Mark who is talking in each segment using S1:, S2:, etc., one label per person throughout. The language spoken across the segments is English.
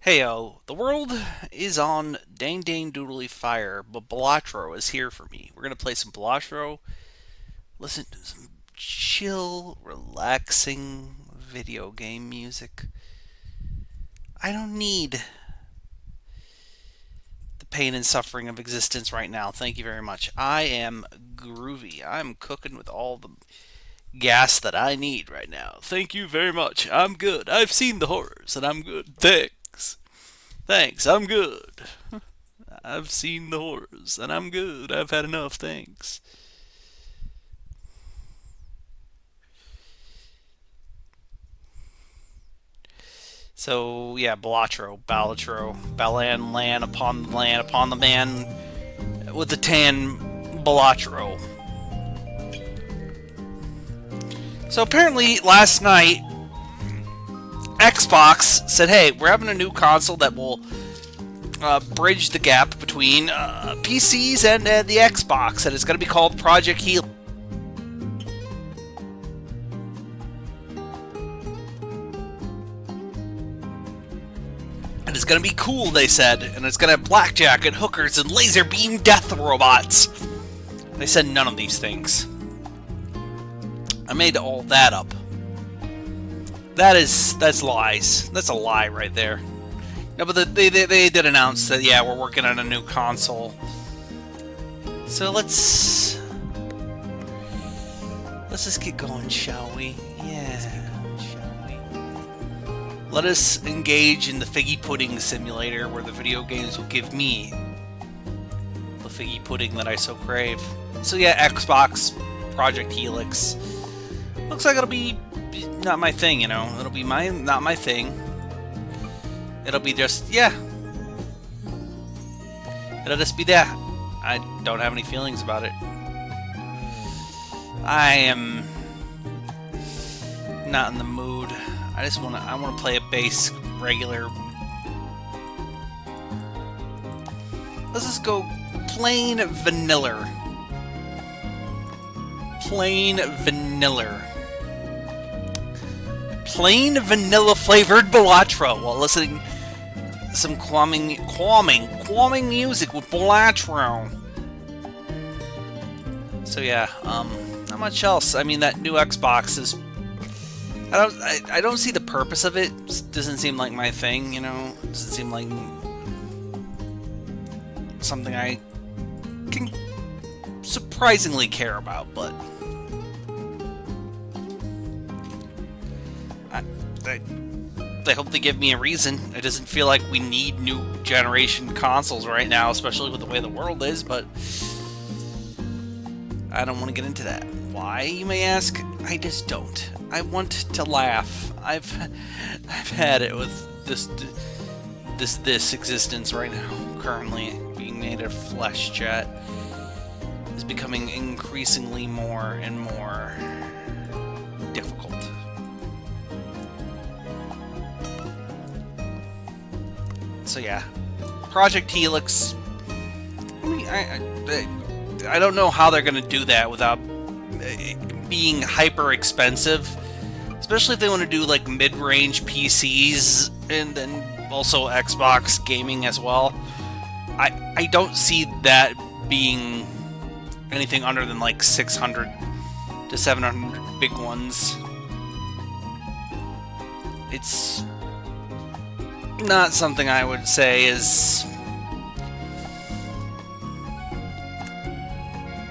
S1: Heyo, the world is on dang dang doodly fire, but Balatro is here for me. We're gonna play some Balatro, listen to some chill, relaxing video game music. I don't need the pain and suffering of existence right now. Thank you very much. I am groovy. I'm cooking with all the gas that I need right now. Thank you very much. I'm good. I've seen the horrors and I'm good. Thanks. Thanks. I'm good. I've seen the horrors, and I'm good. I've had enough, thanks. So, yeah, Balatro, Balan land, upon the man with the tan Balatro. So, apparently, last night, Xbox said, hey, we're having a new console that will bridge the gap between PCs and the Xbox, and it's going to be called Project Heal. And it's gonna be cool, they said, and it's gonna have blackjack and hookers and laser beam death robots. They said none of these things. I made all that up. That's lies. That's a lie right there. No, but they did announce that, yeah, we're working on a new console. So let's just get going, shall we? Yeah. Let us engage in the figgy pudding simulator where the video games will give me the figgy pudding that I so crave. So yeah, Xbox Project Helix. Looks like it'll be not my thing, you know. It'll be not my thing. It'll be just, yeah. It'll just be that. I don't have any feelings about it. I am not in the mood. I wanna play a base regular. Let's just go plain vanilla. Plain vanilla. Plain vanilla flavored Balatro while listening to some calming music with Balatro. So yeah, not much else. I mean, that new Xbox is I don't see the purpose of it. It doesn't seem like my thing, you know? It doesn't seem like something I can surprisingly care about, but I hope they give me a reason. It doesn't feel like we need new generation consoles right now, especially with the way the world is, but I don't want to get into that. Why, you may ask? I just don't. I want to laugh. I've had it with this existence right now. Currently being made of flesh jet is becoming increasingly more and more difficult. So yeah, Project Helix. I mean, I don't know how they're gonna do that without being hyper expensive, especially if they want to do like mid-range PCs and then also Xbox gaming as well. I don't see that being anything under than like 600 to 700 big ones. It's not something I would say is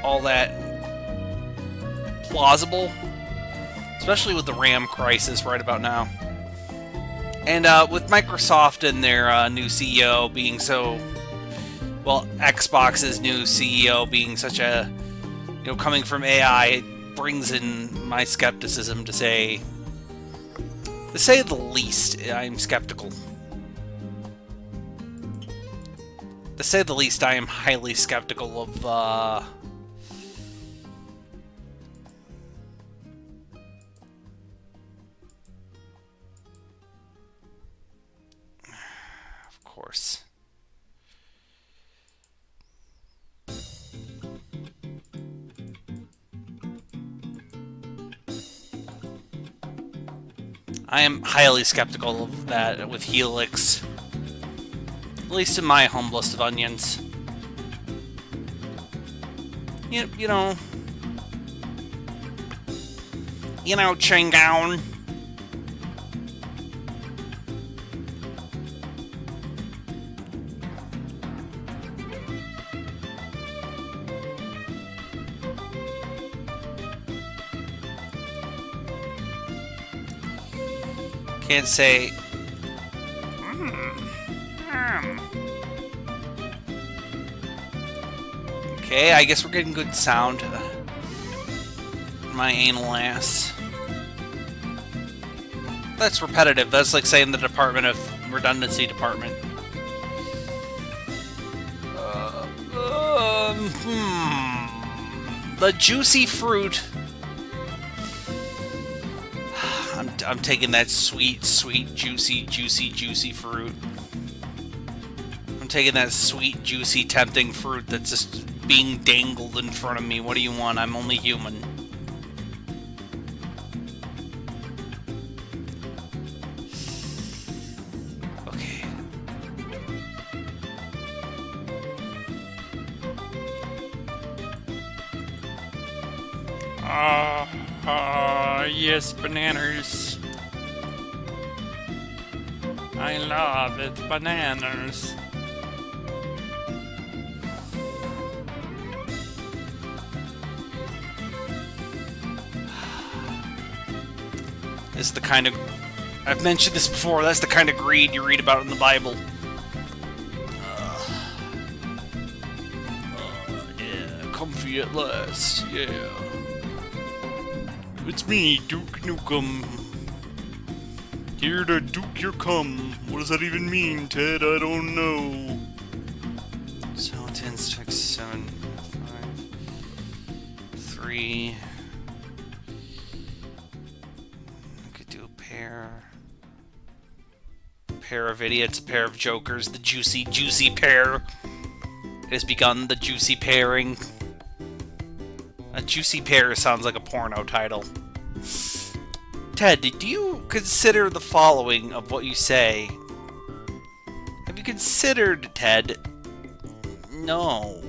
S1: all that plausible, especially with the RAM crisis right about now. And with Microsoft and their new CEO being so, well, Xbox's new CEO being such a, you know, coming from AI, it brings in my skepticism to say the least. I'm skeptical. To say the least, I am highly skeptical of course. I am highly skeptical of that with Helix. At least in my humblest of onions. You know, Chingown. Can't say. Okay, I guess we're getting good sound. My anal ass. That's repetitive. That's like saying the Department of Redundancy Department. The juicy fruit. I'm taking that sweet, juicy fruit. I'm taking that sweet, juicy, tempting fruit that's just being dangled in front of me. What do you want? I'm only human. Okay. Yes, bananas. I love it, bananas. This is the kind of... I've mentioned this before, that's the kind of greed you read about in the Bible. Yeah, comfy at last, yeah. It's me, Duke Nukem. Here to Duke your cum. What does that even mean, Ted? I don't know. So 10, 6, 7, 5, 3. I could do a pair. A pair of idiots, a pair of jokers, the juicy, juicy pair. It has begun the juicy pairing. A juicy pair sounds like a porno title. Ted, do you consider the following of what you say? Have you considered, Ted? No.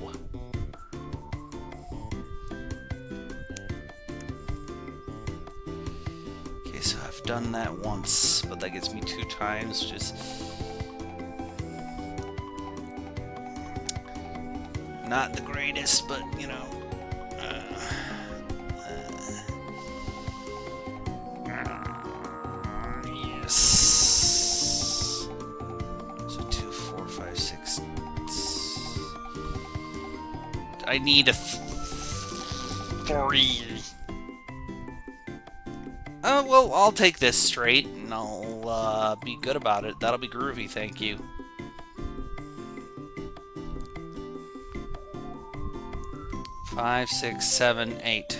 S1: Okay, so I've done that once, but that gets me 2 times, which is not the greatest, but, you know. Yes. So 2, 4, 5, 6. I need a 3. Oh, well, I'll take this straight, and I'll be good about it. That'll be groovy, thank you. Five, 6, 7, 8.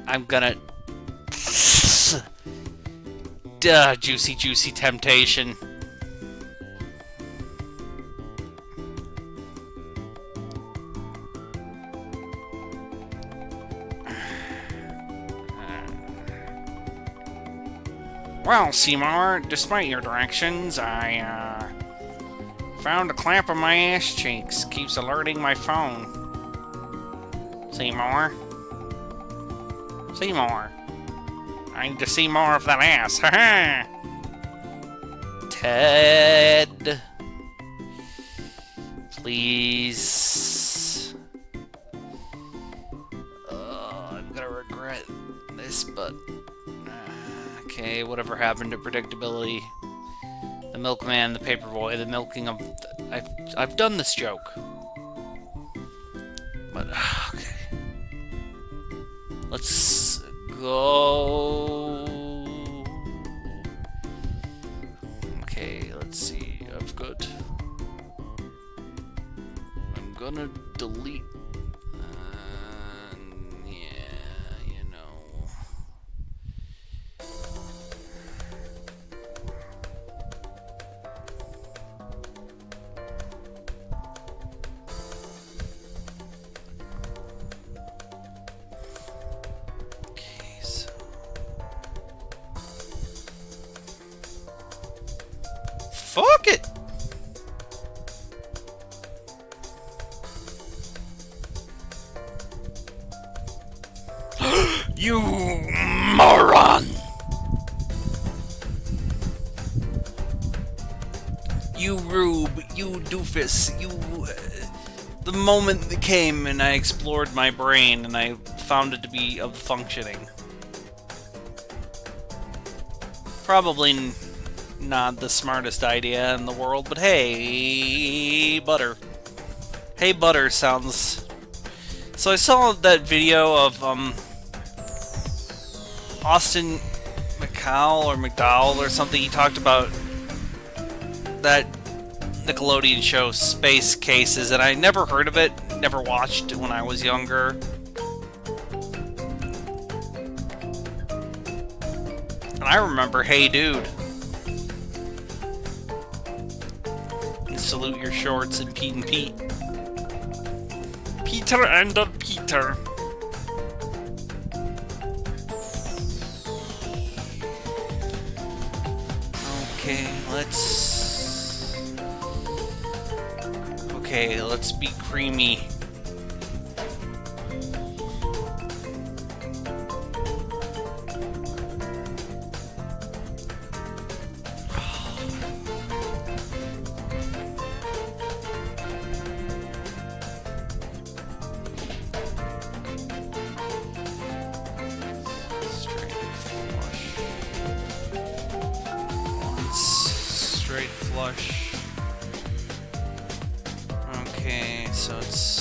S1: I'm gonna... Duh, juicy, juicy temptation. Well, Seymour, despite your directions, I, found a clamp on my ass cheeks. Keeps alerting my phone. Seymour? Seymour. I need to see more of that ass. Ha-ha! Ted. Please. I'm gonna regret this, but... okay, whatever happened to predictability. The milkman, the paperboy, the milking of... I've done this joke. But, okay. Let's go... okay, let's see. I've got... I'm gonna delete... yeah. You moron! You rube, you doofus, you... The moment that came and I explored my brain and I found it to be of functioning. Probably not the smartest idea in the world, but hey, butter. Hey, butter sounds... So I saw that video of, Austin McCall or McDowell or something. He talked about that Nickelodeon show Space Cases, and I never heard of it, never watched it when I was younger. And I remember Hey Dude. And Salute Your Shorts and Pete and Pete. Peter and Peter. Okay, let's be creamy. Straight flush. Okay, so it's...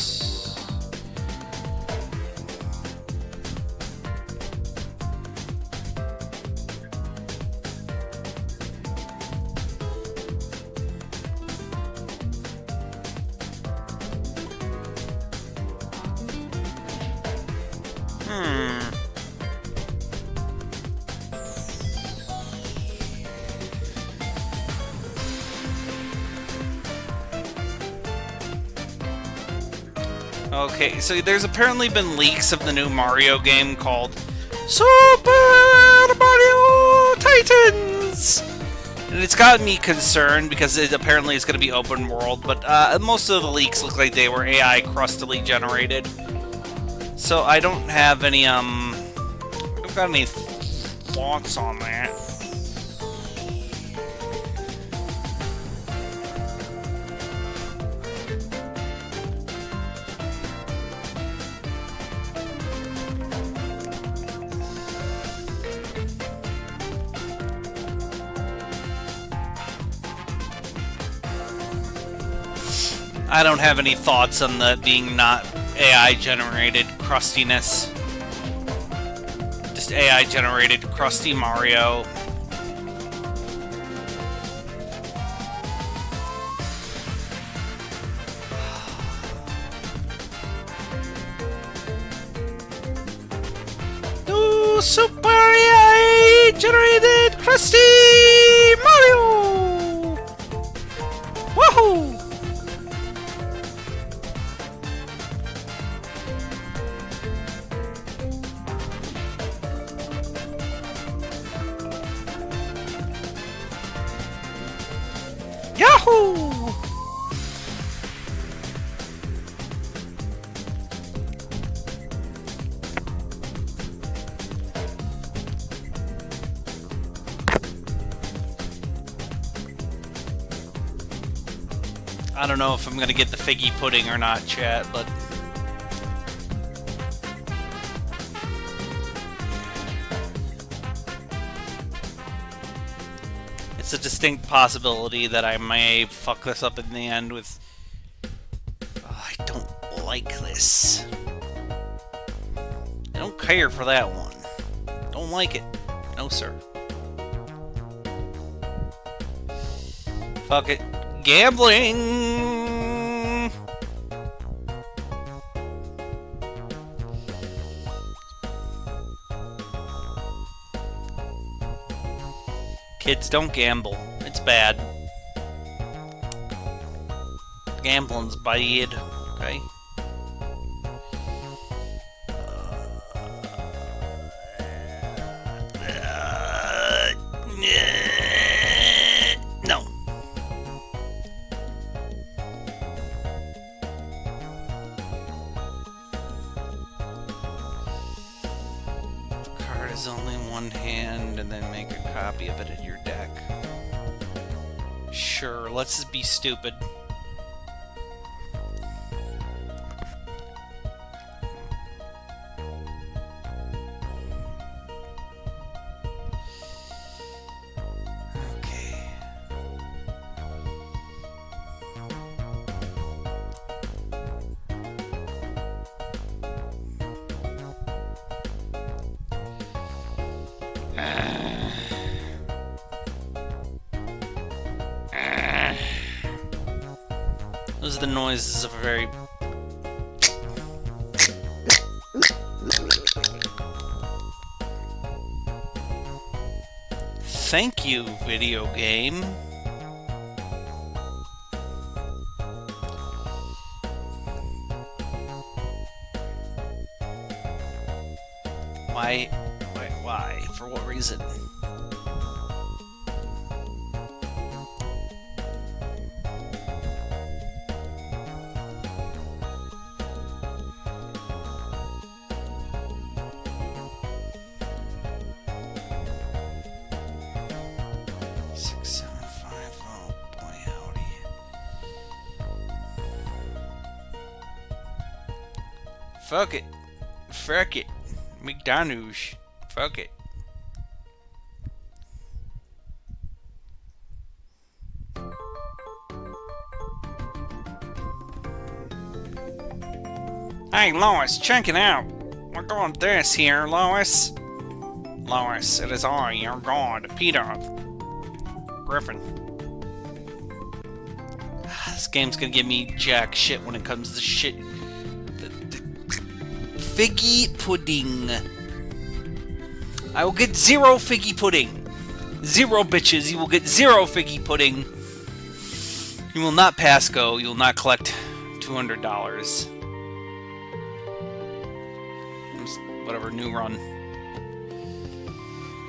S1: Okay, so there's apparently been leaks of the new Mario game called Super Mario Titans! And it's got me concerned because it apparently is going to be open world, but most of the leaks look like they were AI crustily generated. So I don't have any, I don't got any thoughts on that. I don't have any thoughts on the being not AI-generated crustiness. Just AI-generated crusty Mario. New Super AI-generated crusty Mario! Woohoo! Yahoo! I don't know if I'm gonna get the figgy pudding or not, chat, but... It's a distinct possibility that I may fuck this up in the end with... Oh, I don't like this. I don't care for that one. Don't like it. No, sir. Fuck it. Gambling! Kids, don't gamble. It's bad. Gambling's bad, okay? No. is only one hand, and then make a copy of it in your deck. Sure, let's just be stupid. Those are the noises of a very... Thank you, video game. Why? For what reason? Fuck it. Fuck it. McDonald's. Fuck it. Hey, Lois, check it out. We're going this here, Lois. Lois, it is I, your god, Peter Griffin. This game's gonna give me jack shit when it comes to shit. Figgy pudding. I will get 0 figgy pudding. 0 bitches. You will get 0 figgy pudding. You will not pass go. You will not collect $200. Whatever, new run.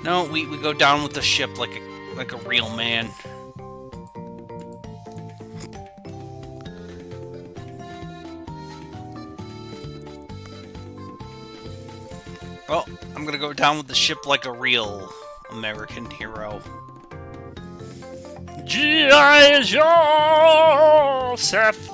S1: No, we go down with the ship like a real man. Well, I'm gonna go down with the ship like a real American hero. G.I. Joseph!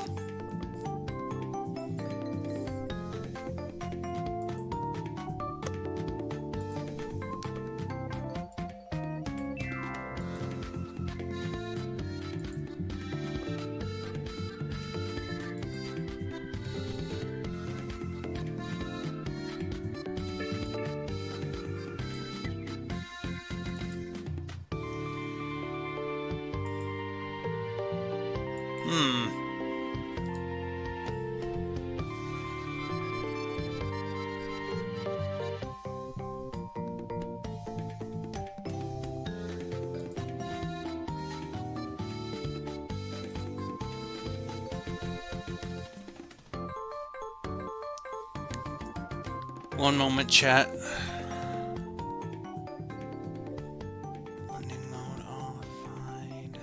S1: One moment, chat. Blending mode off. Hide.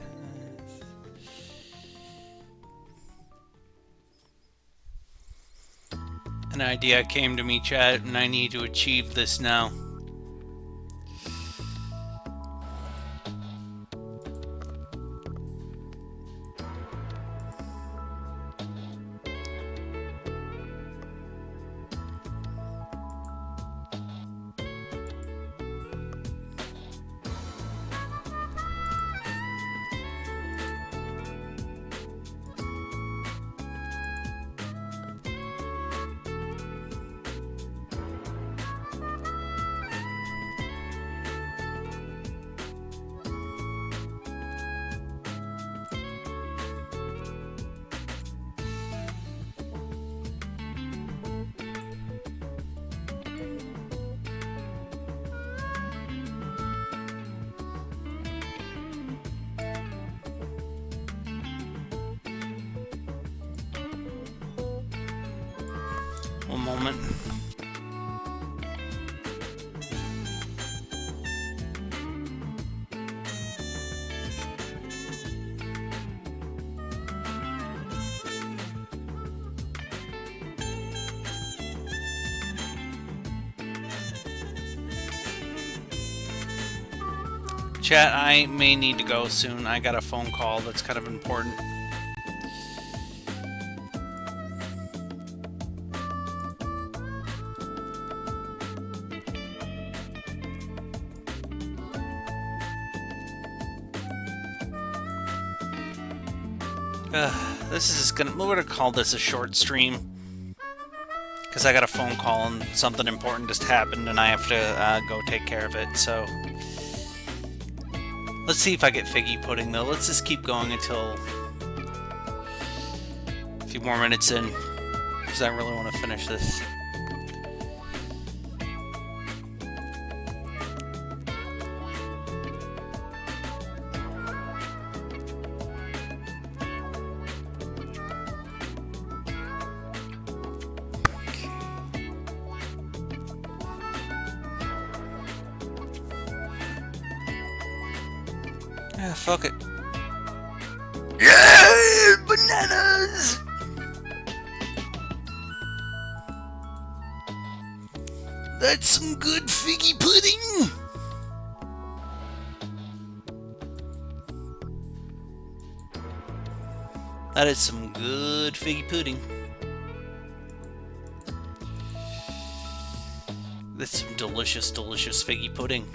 S1: An idea came to me, chat, and I need to achieve this now. Chat, I may need to go soon. I got a phone call that's kind of important. We're gonna call this a short stream because I got a phone call and something important just happened and I have to go take care of it. So let's see if I get figgy pudding though. Let's just keep going until a few more minutes in because I really want to finish this. Yeah, fuck it. Yeah, bananas! That's some good figgy pudding! That is some good figgy pudding. That's some delicious, delicious figgy pudding.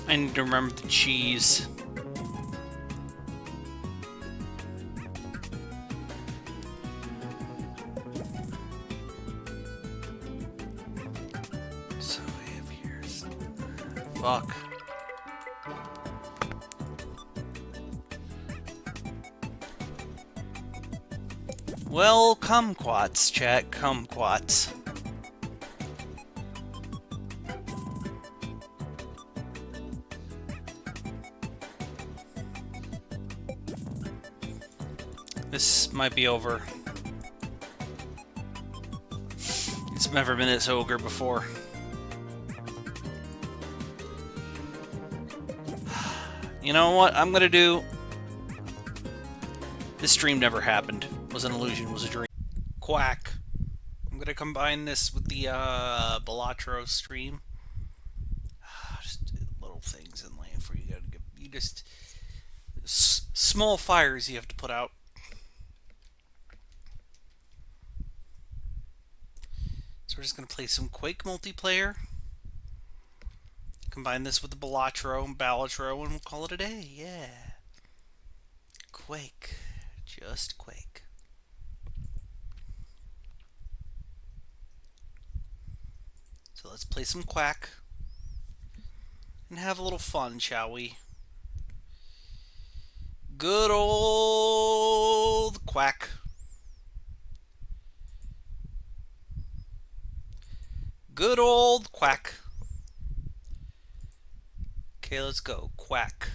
S1: I need to remember the cheese. So I have here. Fuck. Well, kumquats, chat, kumquats. This might be over. It's never been this ogre before. You know what I'm gonna do? This stream never happened. It was an illusion, it was a dream. Quack. I'm gonna combine this with the Balatro stream. Just little things in life where you gotta get, you just small fires you have to put out. So we're just going to play some Quake multiplayer. Combine this with the Balatro, and we'll call it a day. Yeah. Quake. Just Quake. So let's play some Quack. And have a little fun, shall we? Good old Quack. Good old Quack. Okay, let's go. Quack.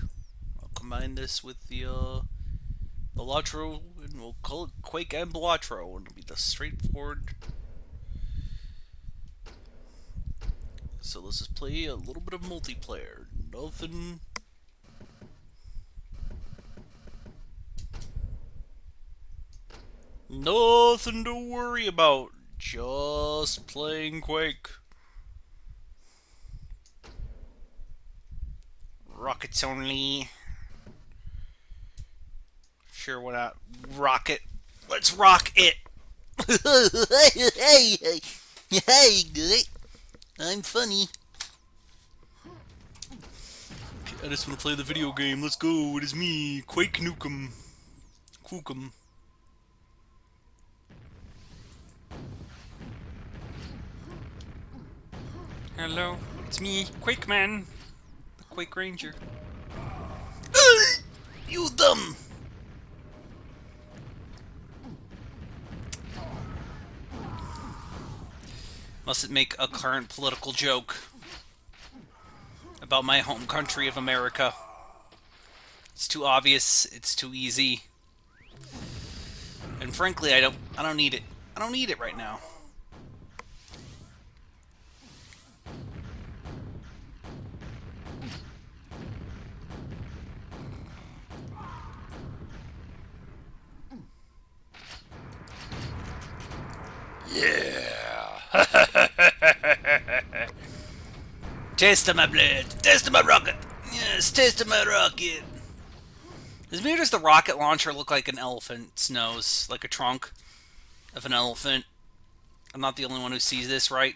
S1: I'll combine this with the Balatro, and we'll call it Quake and Balatro, and it'll be the straightforward. So let's just play a little bit of multiplayer. Nothing to worry about. Just playing Quake. Rockets only. Sure, why not? Rocket. Let's rock it. Hey, good. I'm funny. I just want to play the video game. Let's go. It is me, Quake Nukem. Quookum. Hello, it's me, Quake Man, the Quake Ranger. You dumb! mustn't make a current political joke about my home country of America. It's too obvious, it's too easy. And frankly, I don't need it. I don't need it right now. Yeah. Taste of my blood. Taste of my rocket. Yes, taste of my rocket. As weird as the rocket launcher look like an elephant's nose, like a trunk of an elephant. I'm not the only one who sees this, right?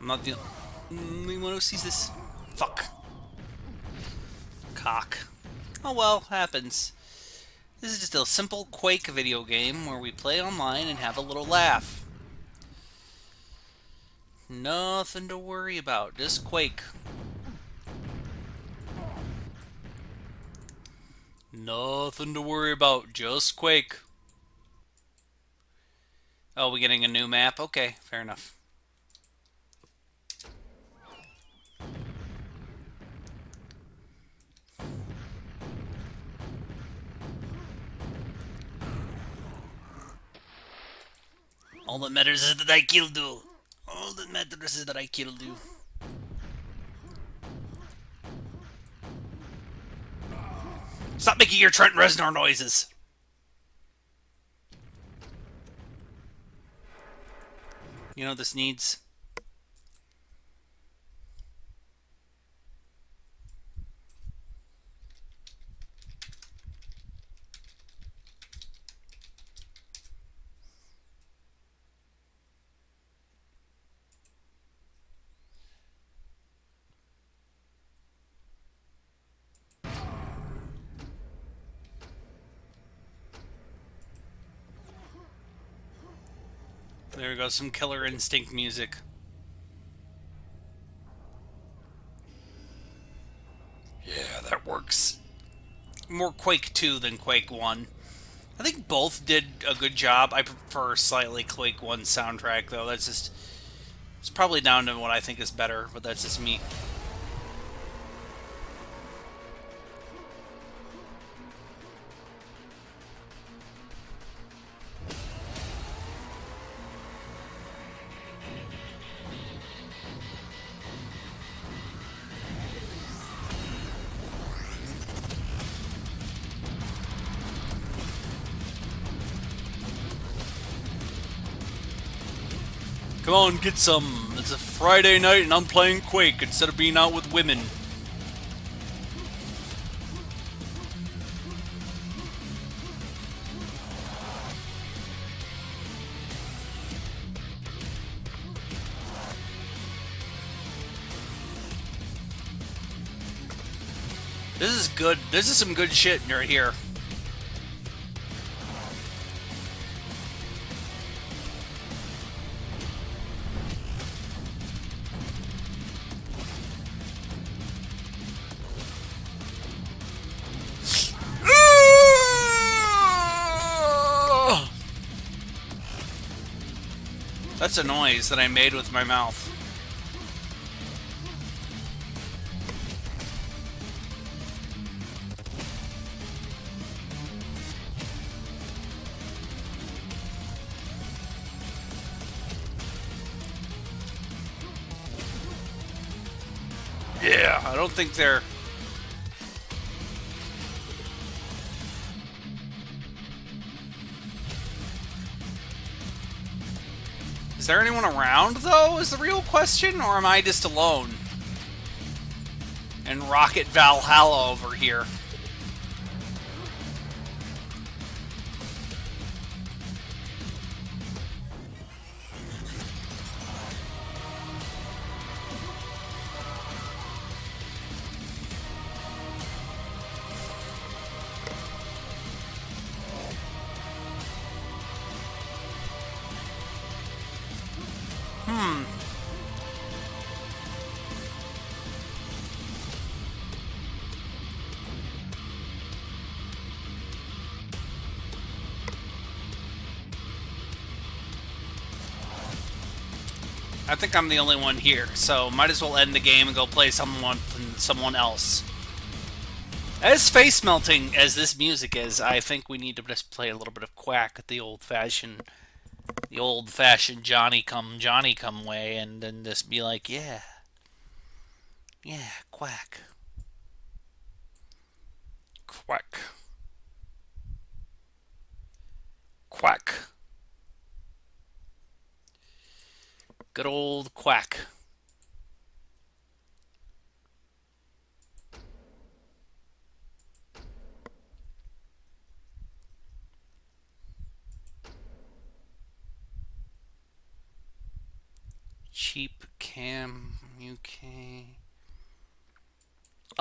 S1: I'm not the only one who sees this. Fuck. Cock. Oh well, happens. This is just a simple Quake video game where we play online and have a little laugh. Nothing to worry about, just Quake. Nothing to worry about, just Quake. Oh, we getting a new map? Okay, fair enough. All that matters is that I killed you. All that matters is that I killed you. Stop making your Trent Reznor noises. You know what this needs? There we go, some Killer Instinct music. Yeah, that works. More Quake 2 than Quake 1. I think both did a good job. I prefer slightly Quake 1 soundtrack, though. That's just... It's probably down to what I think is better, but that's just me. Come on, get some. It's a Friday night and I'm playing Quake instead of being out with women. This is good. This is some good shit right here. That's a noise that I made with my mouth. Yeah, I don't think they're... Is there anyone around, though, is the real question? Or am I just alone? And Rocket Valhalla over here. I think I'm the only one here, so might as well end the game and go play someone else. As face melting as this music is, I think we need to just play a little bit of Quack the old-fashioned Johnny come way, and then just be like, yeah, Quack, Quack, Quack. Good old Quack. Cheap Cam UK.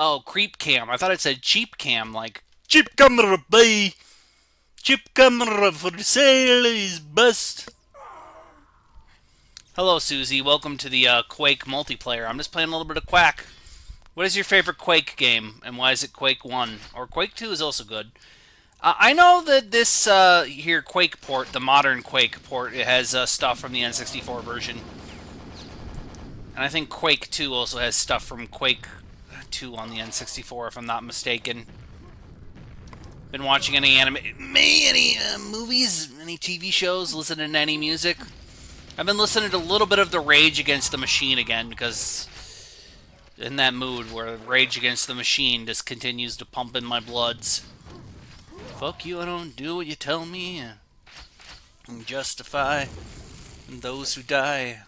S1: Oh, Creep Cam. I thought it said Cheap Cam, like cheap camera, boy. Cheap camera for sale is best. Hello, Susie. Welcome to the Quake multiplayer. I'm just playing a little bit of Quack. What is your favorite Quake game, and why is it Quake 1? Or Quake 2 is also good. I know that this here Quake port, the modern Quake port, it has stuff from the N64 version. And I think Quake 2 also has stuff from Quake 2 on the N64, if I'm not mistaken. Been watching any movies, any TV shows, listening to any music? I've been listening to a little bit of the Rage Against the Machine again, because in that mood where Rage Against the Machine just continues to pump in my bloods. Fuck you, I don't do what you tell me. And justify those who die.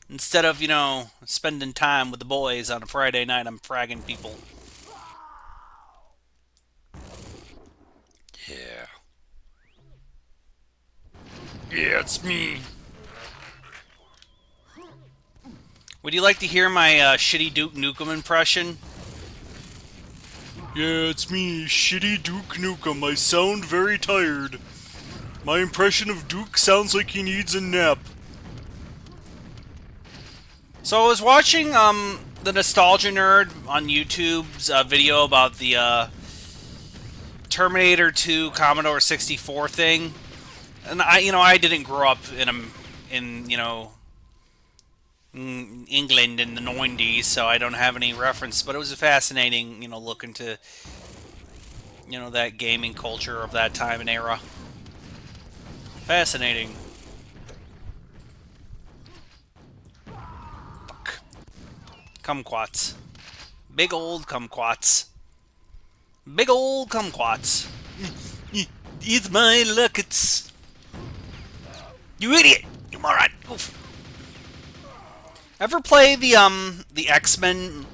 S1: Instead of, you know, spending time with the boys on a Friday night, I'm fragging people. Yeah. Yeah, it's me. Would you like to hear my shitty Duke Nukem impression? Yeah, it's me, shitty Duke Nukem. I sound very tired. My impression of Duke sounds like he needs a nap. So I was watching the Nostalgia Nerd on YouTube's video about the Terminator 2 Commodore 64 thing, and I didn't grow up in England in the 90s, so I don't have any reference. But it was a fascinating look into that gaming culture of that time and era. Fascinating. Kumquats. Big old kumquats. Big old kumquats. It's my luckets. You idiot! You moron! Oof. Ever play the X-Men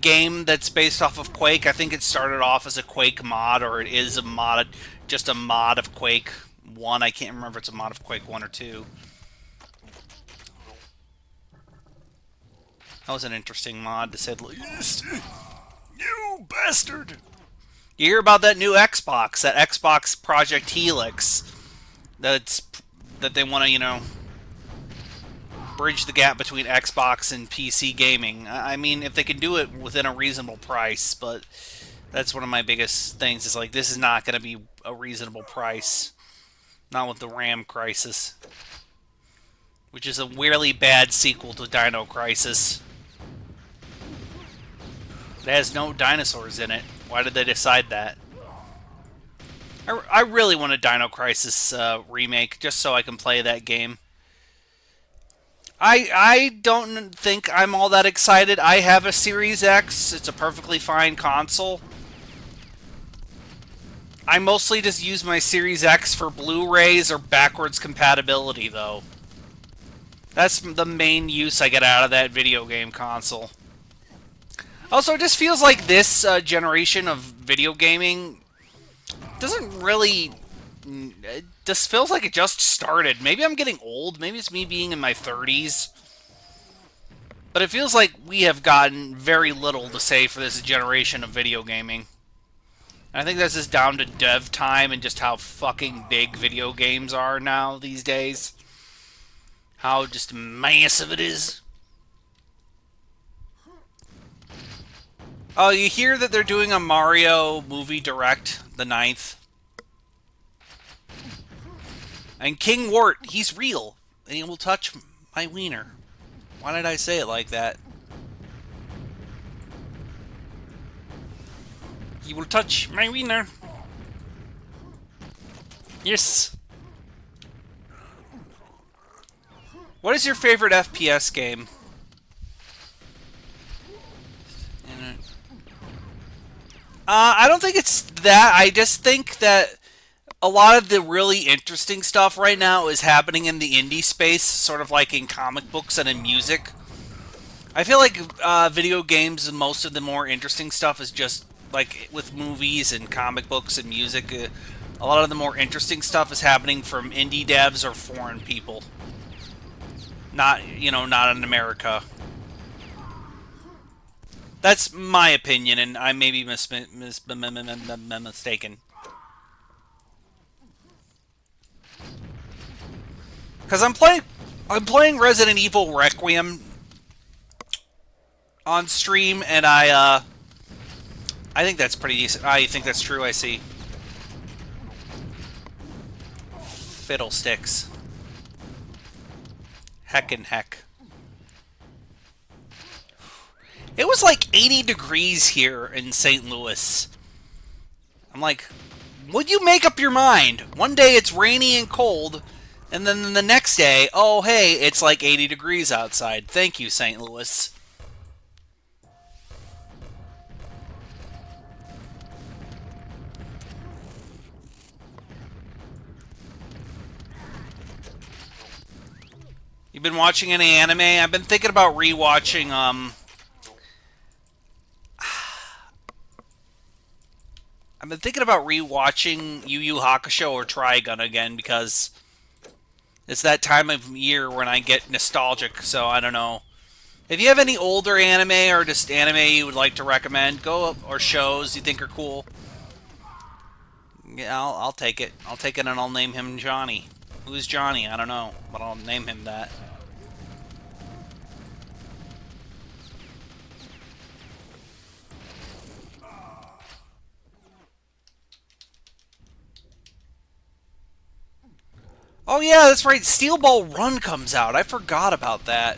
S1: game that's based off of Quake? I think it started off as a Quake mod, or it is a mod, just a mod of Quake 1. I can't remember if it's a mod of Quake 1 or 2. That was an interesting mod, to say the least. You bastard! You hear about that new Xbox, that Xbox Project Helix, that they want to, bridge the gap between Xbox and PC gaming. I mean, if they can do it within a reasonable price, but that's one of my biggest things, is like, this is not going to be a reasonable price. Not with the RAM Crisis. Which is a weirdly bad sequel to Dino Crisis. It has no dinosaurs in it. Why did they decide that? I really want a Dino Crisis remake, just so I can play that game. I don't think I'm all that excited. I have a Series X. It's a perfectly fine console. I mostly just use my Series X for Blu-rays or backwards compatibility, though. That's the main use I get out of that video game console. Also, it just feels like this generation of video gaming doesn't really... It just feels like it just started. Maybe I'm getting old. Maybe it's me being in my 30s. But it feels like we have gotten very little to say for this generation of video gaming. And I think that's just down to dev time and just how fucking big video games are now these days. How just massive it is. Oh, you hear that they're doing a Mario movie direct, the 9th? And King Wart, he's real. and you will touch my wiener. Why did I say it like that? You will touch my wiener. Yes. What is your favorite FPS game? I don't think it's that. I just think that a lot of the really interesting stuff right now is happening in the indie space, sort of like in comic books and in music. I feel like video games and most of the more interesting stuff is just like with movies and comic books and music. A lot of the more interesting stuff is happening from indie devs or foreign people. Not, not in America. That's my opinion, and I may be mistaken. Because I'm playing Resident Evil Requiem on stream, and I think that's pretty decent. I think that's true. I see. Fiddlesticks. Heckin' heck. It was like 80 degrees here in St. Louis. I'm like, would you make up your mind? One day it's rainy and cold, and then the next day, oh hey, it's like 80 degrees outside. Thank you, St. Louis. You've been watching any anime? I've been thinking about rewatching, I've been thinking about rewatching Yu Yu Hakusho or Trigun again because it's that time of year when I get nostalgic, so I don't know. If you have any older anime or just anime you would like to recommend, or shows you think are cool, yeah, I'll take it. I'll take it and I'll name him Johnny. Who's Johnny? I don't know, but I'll name him that. Oh yeah, that's right, Steel Ball Run comes out. I forgot about that.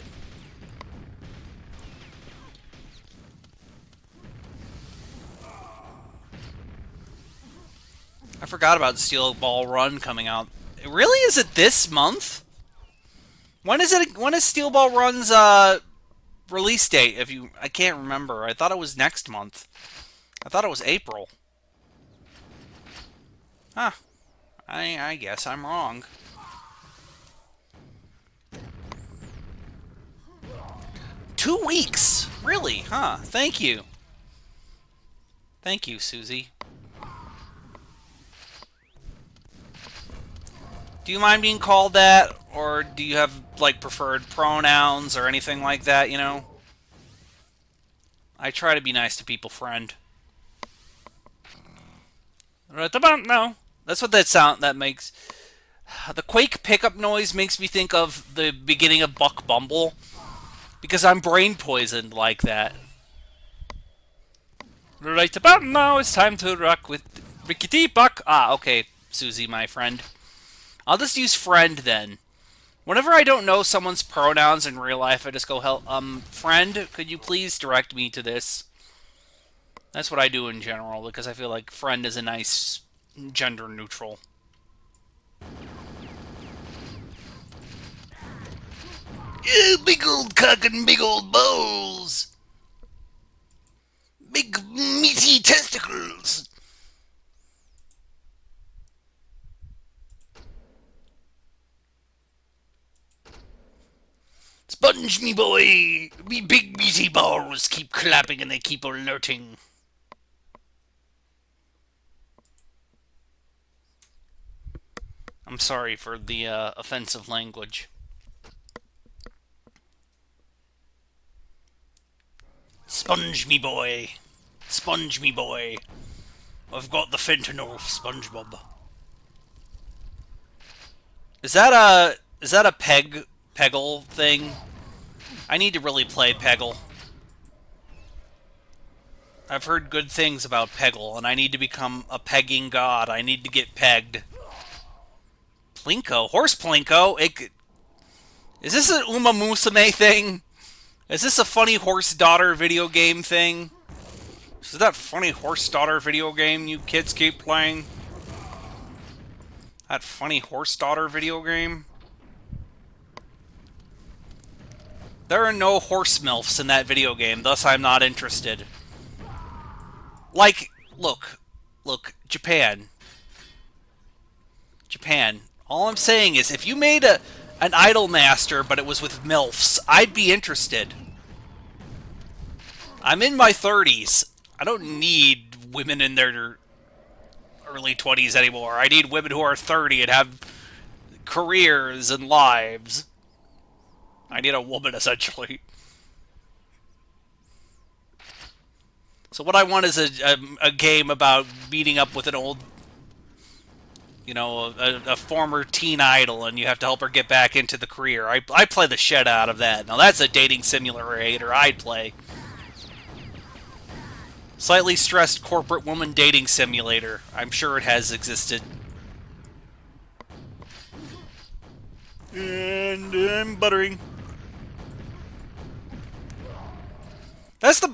S1: I forgot about Steel Ball Run coming out. Really? Is it this month? When is it? When is Steel Ball Run's release date? I can't remember. I thought it was next month. I thought it was April. Huh. I guess I'm wrong. Two weeks? Really? Huh. Thank you. Thank you, Susie. Do you mind being called that? Or do you have, like, preferred pronouns or anything like that, you know? I try to be nice to people, friend. Right about now. That's what that makes. The Quake pickup noise makes me think of the beginning of Buck Bumble. Because I'm brain poisoned like that. Right about now, it's time to rock with Rickety Buck. Ah, okay, Susie, my friend. I'll just use friend then. Whenever I don't know someone's pronouns in real life, I just go, friend, could you please direct me to this? That's what I do in general, because I feel like friend is a nice gender neutral. Big old cock and big old balls. Big meaty testicles. Sponge me boy, me big meaty balls keep clapping and they keep alerting. I'm sorry for the offensive language. Sponge me boy. Sponge me boy. I've got the fentanyl, SpongeBob. Is that a Peggle thing? I need to really play Peggle. I've heard good things about Peggle, and I need to become a pegging god. I need to get pegged. Plinko? Horse Plinko? Is this an Uma Musume thing? Is this a funny horse daughter video game thing? Is that funny horse daughter video game you kids keep playing? That funny horse daughter video game? There are no horse MILFs in that video game, thus I'm not interested. Like, look, Japan. All I'm saying is, if you made an Idol Master, but it was with MILFs, I'd be interested. I'm in my 30s. I don't need women in their early 20s anymore. I need women who are 30 and have careers and lives. I need a woman, essentially. So what I want is a game about meeting up with an old, you know, a former teen idol, and you have to help her get back into the career. I play the shit out of that. Now that's a dating simulator I'd play. Slightly stressed corporate woman dating simulator. I'm sure it has existed. And I'm buttering. That's the...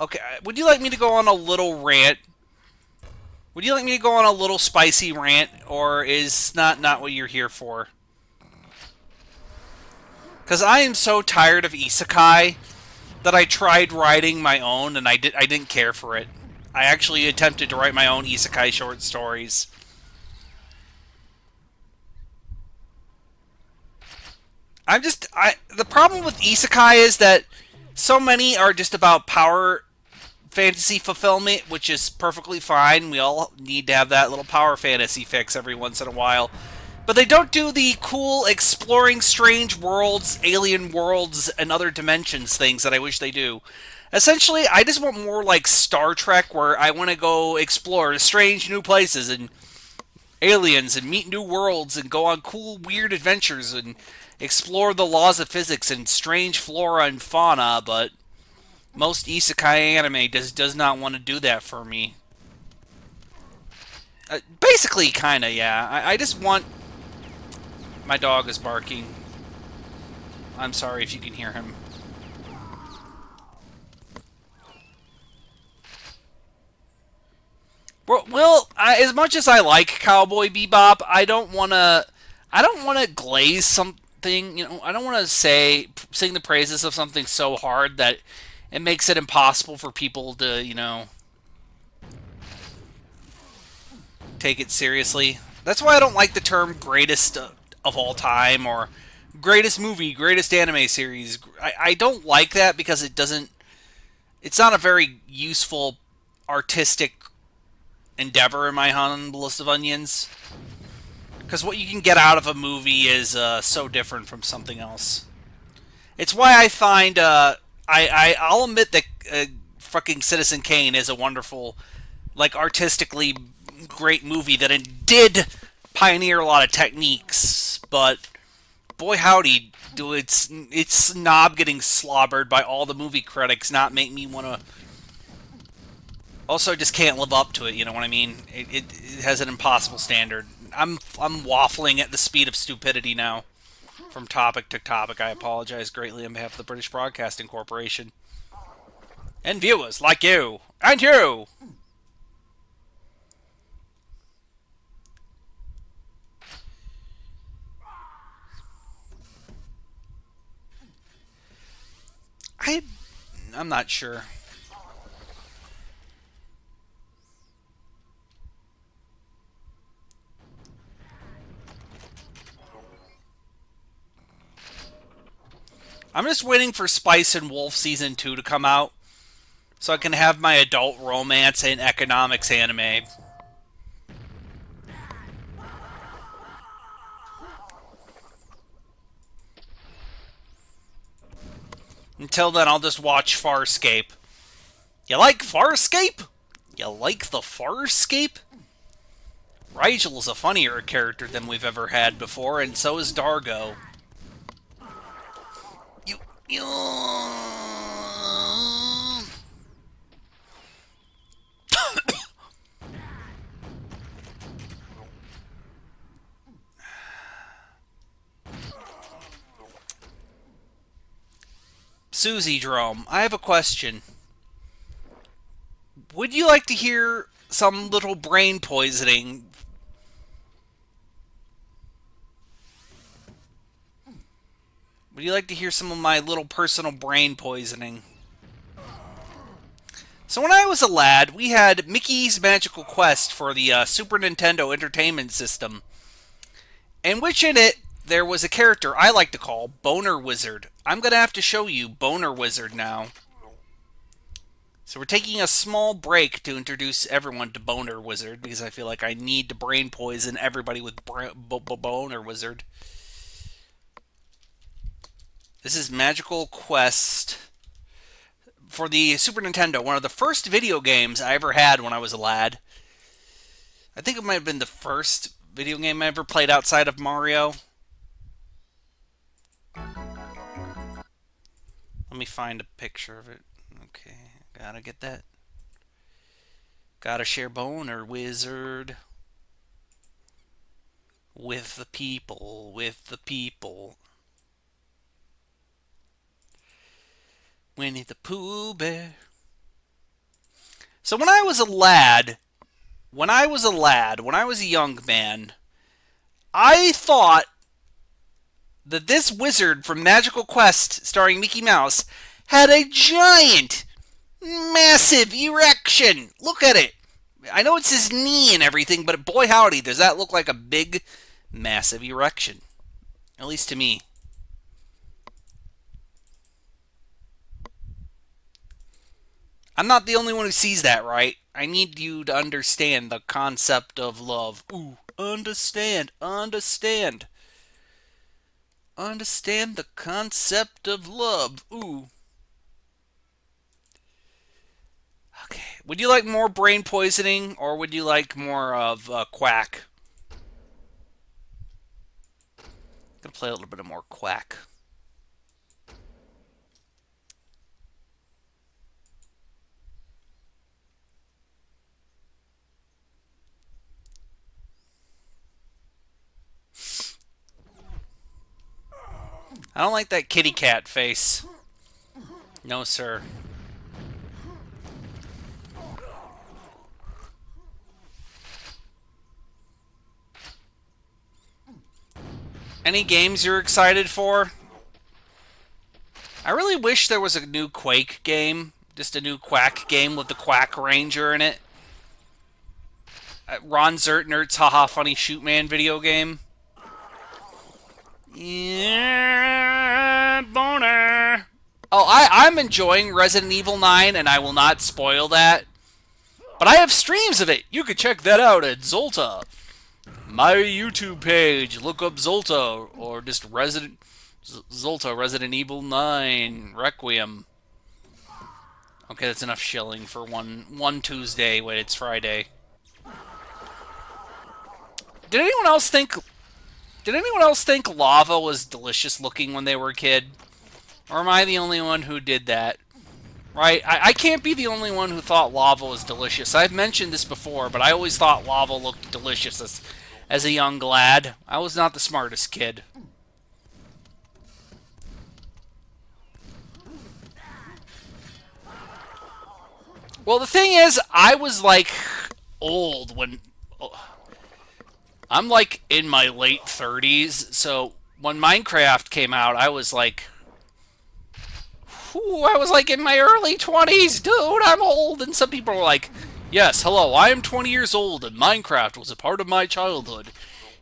S1: Okay, would you like me to go on a little rant? Would you like me to go on a little spicy rant? Or is not what you're here for? Because I am so tired of isekai that I tried writing my own and I didn't care for it. I actually attempted to write my own isekai short stories. The problem with isekai is that so many are just about power fantasy fulfillment, which is perfectly fine. We all need to have that little power fantasy fix every once in a while. But they don't do the cool exploring strange worlds, alien worlds, and other dimensions things that I wish they do. Essentially, I just want more like Star Trek, where I want to go explore strange new places and aliens and meet new worlds and go on cool, weird adventures and explore the laws of physics and strange flora and fauna, but most isekai anime does not want to do that for me. Basically, kinda, yeah. I just want... My dog is barking. I'm sorry if you can hear him. Well, as much as I like Cowboy Bebop, I don't want to glaze something, you know, I don't want to sing the praises of something so hard that it makes it impossible for people to, you know, take it seriously. That's why I don't like the term greatest of all time or greatest movie, greatest anime series. I don't like that because it's not a very useful artistic endeavor in my humblest of onions. Because what you can get out of a movie is so different from something else. It's why I find, I'll admit that fucking Citizen Kane is a wonderful, like, artistically great movie that it did pioneer a lot of techniques, but boy howdy, do its snob getting slobbered by all the movie critics not make me want to... Also, just can't live up to it, you know what I mean? It has an impossible standard. I'm waffling at the speed of stupidity now. From topic to topic, I apologize greatly on behalf of the British Broadcasting Corporation. And viewers like you. And you! I'm not sure. I'm just waiting for Spice and Wolf Season 2 to come out so I can have my adult romance and economics anime. Until then, I'll just watch Farscape. You like Farscape? You like the Farscape? Rigel is a funnier character than we've ever had before, and so is Dargo. You... Susie Drome, I have a question. Would you like to hear some little brain poisoning? Would you like to hear some of my little personal brain poisoning? So when I was a lad, we had Mickey's Magical Quest for the Super Nintendo Entertainment System, in which in it there was a character I like to call Boner Wizard. I'm going to have to show you Boner Wizard now. So we're taking a small break to introduce everyone to Boner Wizard, because I feel like I need to brain poison everybody with Boner Wizard. This is Magical Quest for the Super Nintendo, one of the first video games I ever had when I was a lad. I think it might have been the first video game I ever played outside of Mario. Let me find a picture of it. Okay, gotta get that. Gotta share Boner Wizard with the people, with the people. Winnie the Pooh Bear. So when I was a lad, when I was a young man, I thought that this wizard from Magical Quest starring Mickey Mouse had a giant, massive erection. Look at it. I know it's his knee and everything, but boy howdy, does that look like a big, massive erection. At least to me. I'm not the only one who sees that, right? I need you to understand the concept of love. Ooh, understand. Understand the concept of love. Ooh. Okay. Would you like more brain poisoning, or would you like more of Quack? I'm gonna play a little bit of more Quack. I don't like that kitty cat face. No, sir. Any games you're excited for? I really wish there was a new Quake game. Just a new Quack game with the Quack Ranger in it. Ron Zertnert's Haha Funny Shoot Man video game. Yeah, boner. Oh, I'm enjoying Resident Evil 9, and I will not spoil that. But I have streams of it. You could check that out at Xolta. My YouTube page. Look up Xolta, or just Xolta Resident Evil 9 Requiem. Okay, that's enough shilling for one Tuesday when it's Friday. Did anyone else think lava was delicious looking when they were a kid? Or am I the only one who did that? Right? I can't be the only one who thought lava was delicious. I've mentioned this before, but I always thought lava looked delicious as a young lad. I was not the smartest kid. Well, the thing is, I was, like, old when... I'm, like, in my late 30s, so when Minecraft came out, I was, like... I was, like, in my early 20s, dude, I'm old! And some people were like, yes, hello, I am 20 years old, and Minecraft was a part of my childhood.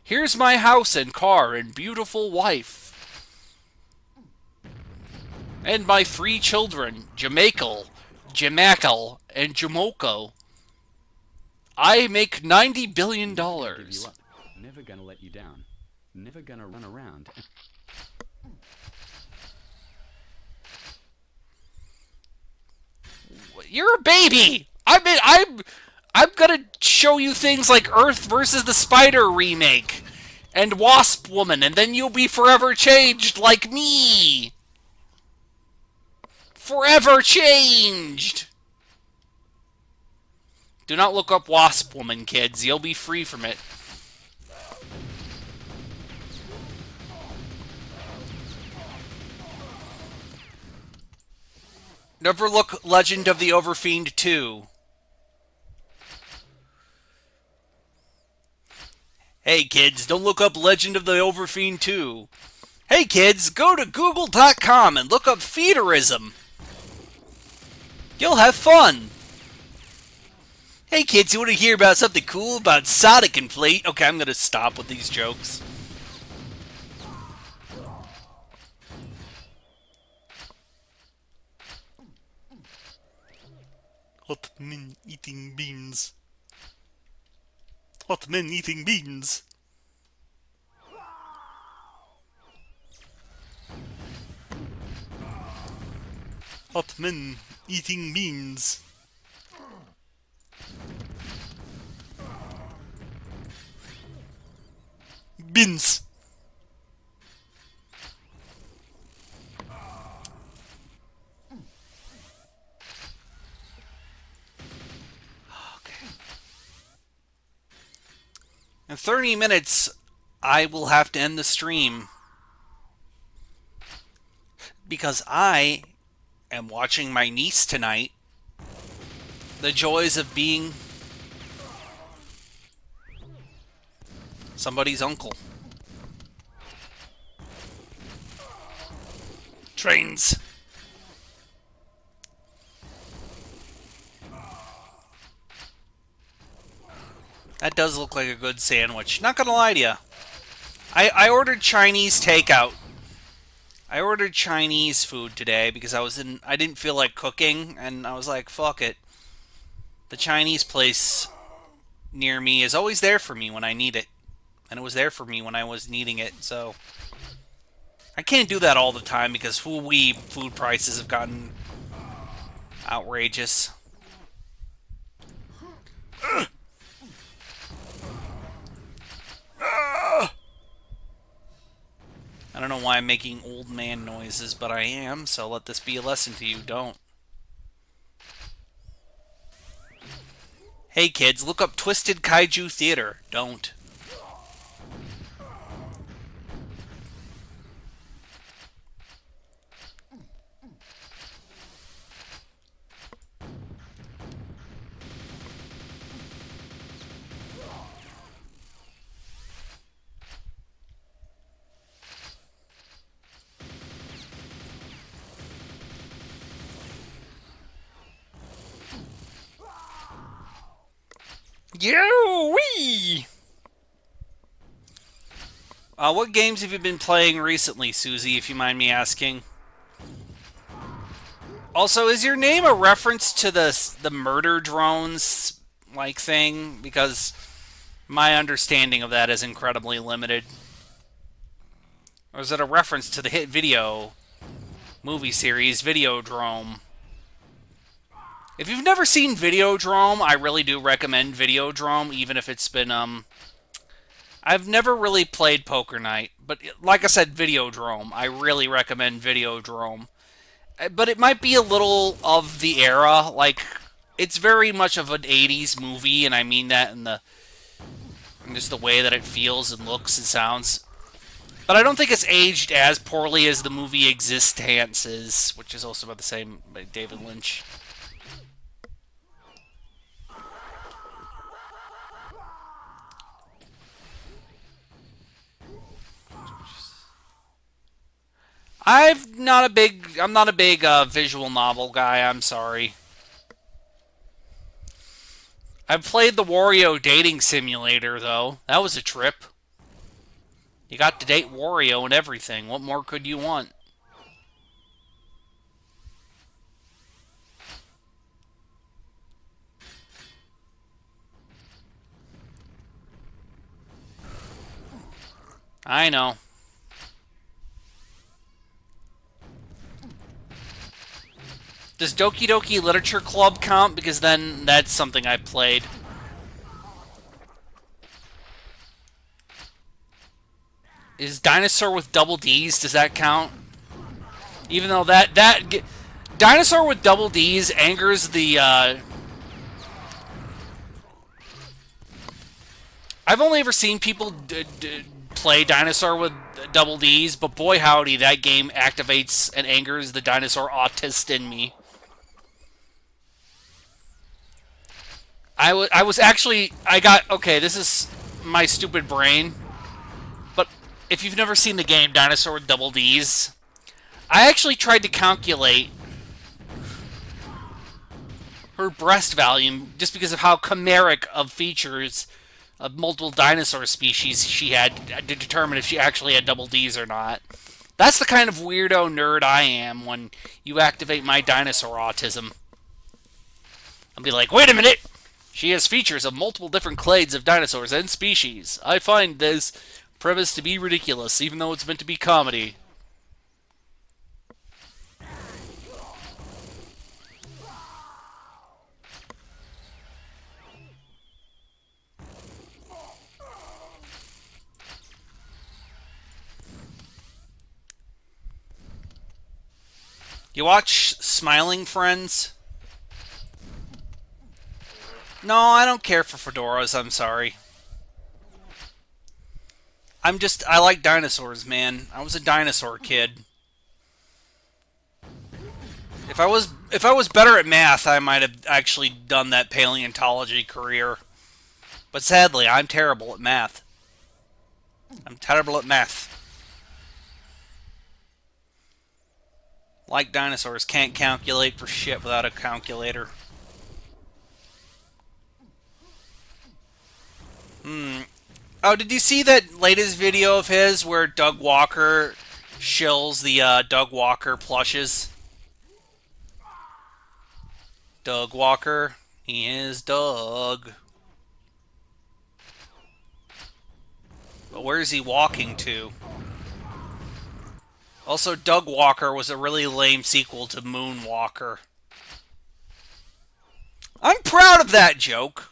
S1: Here's my house and car and beautiful wife. And my 3 children, Jamakel, and Jamoko. I make $90 billion.
S2: Never gonna let you down. Never gonna run around.
S1: You're a baby. I'm gonna show you things like Earth versus the Spider remake and Wasp Woman, and then you'll be forever changed like me. Forever changed. Do not look up Wasp Woman, kids. You'll be free from it. Never look Legend of the Overfiend 2. Hey kids, don't look up Legend of the Overfiend 2. Hey kids, go to google.com and look up feederism. You'll have fun. Hey kids, you want to hear about something cool about Sonic Inflate? Okay, I'm going to stop with these jokes. Hot men eating beans. Hot men eating beans. Hot men eating beans. Beans. In 30 minutes, I will have to end the stream. Because I am watching my niece tonight. The joys of being somebody's uncle. Trains. That does look like a good sandwich. Not gonna lie to you. I ordered Chinese takeout. I ordered Chinese food today because I didn't feel like cooking, and I was like, fuck it. The Chinese place near me is always there for me when I need it. And it was there for me when I was needing it, so I can't do that all the time because food prices have gotten outrageous. I don't know why I'm making old man noises, but I am, so let this be a lesson to you. Don't. Hey kids, look up Twisted Kaiju Theater. Don't. Yo-wee! What games have you been playing recently, Susie, if you mind me asking? Also, is your name a reference to the murder drones like thing? Because my understanding of that is incredibly limited. Or is it a reference to the hit video movie series Videodrome? If you've never seen Videodrome, I really do recommend Videodrome, even if it's been, I've never really played Poker Night, but like I said, Videodrome. I really recommend Videodrome. But it might be a little of the era, like, it's very much of an 80s movie, and I mean that in just the way that it feels and looks and sounds. But I don't think it's aged as poorly as the movie Existence is, which is also about the same by David Lynch. I'm not a big visual novel guy, I'm sorry. I've played the Wario dating simulator, though. That was a trip. You got to date Wario and everything. What more could you want? I know. Does Doki Doki Literature Club count? Because then that's something I played. Is Dinosaur with double D's, does that count? Even though Dinosaur with double D's angers the, I've only ever seen people play Dinosaur with double D's, but boy howdy, that game activates and angers the dinosaur autist in me. I was actually, I got, okay, this is my stupid brain, but if you've never seen the game Dinosaur with Double D's, I actually tried to calculate her breast volume just because of how chimeric of features of multiple dinosaur species she had to determine if she actually had double D's or not. That's the kind of weirdo nerd I am when you activate my dinosaur autism. I'll be like, wait a minute! She has features of multiple different clades of dinosaurs and species. I find this premise to be ridiculous, even though it's meant to be comedy. You watch Smiling Friends? No, I don't care for fedoras, I'm sorry. I like dinosaurs, man. I was a dinosaur kid. If I was better at math, I might have actually done that paleontology career. But sadly, I'm terrible at math. I'm terrible at math. Like dinosaurs, can't calculate for shit without a calculator. Oh, did you see that latest video of his where Doug Walker shills the Doug Walker plushes? Doug Walker, he is Doug. But where is he walking to? Also, Doug Walker was a really lame sequel to Moonwalker. I'm proud of that joke.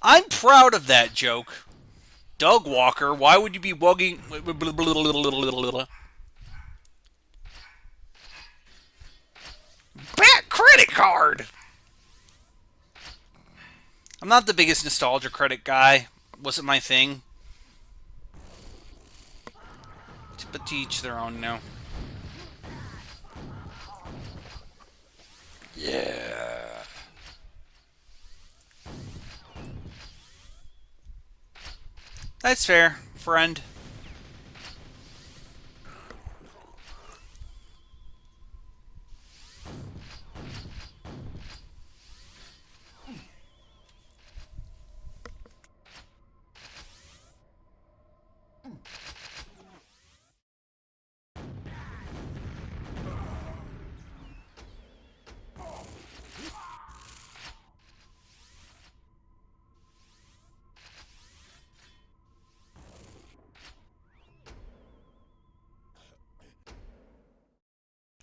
S1: I'm proud of that joke. Doug Walker, why would you be wugging... Bat credit card! I'm not the biggest nostalgia credit guy. Wasn't my thing. But to each their own, you know. Yeah. That's fair, friend.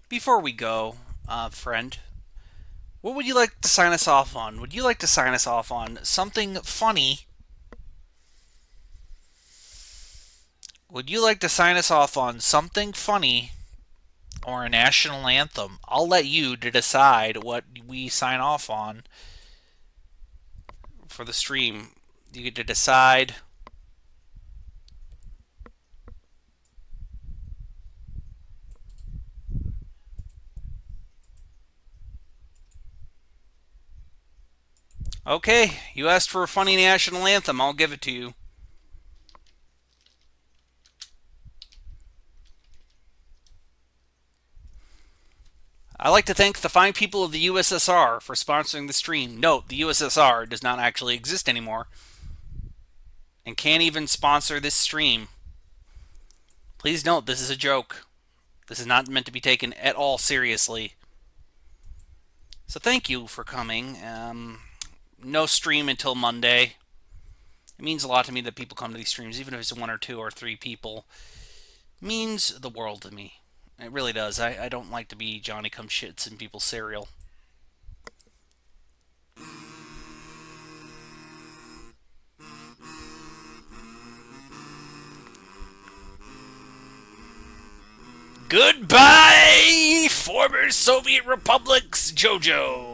S1: Before we go, friend, what would you like to sign us off on? Would you like to sign us off on something funny? Would you like to sign us off on something funny or a national anthem? I'll let you to decide what we sign off on for the stream. You get to decide. Okay, you asked for a funny national anthem. I'll give it to you. I'd like to thank the fine people of the USSR for sponsoring the stream. Note, the USSR does not actually exist anymore and can't even sponsor this stream. Please note, this is a joke. This is not meant to be taken at all seriously. So thank you for coming. No stream until Monday. It means a lot to me that people come to these streams, even if it's 1 or 2 or 3 people. It means the world to me. It really does. I don't like to be Johnny-come-shits in people's cereal. Goodbye, former Soviet republics, JoJo!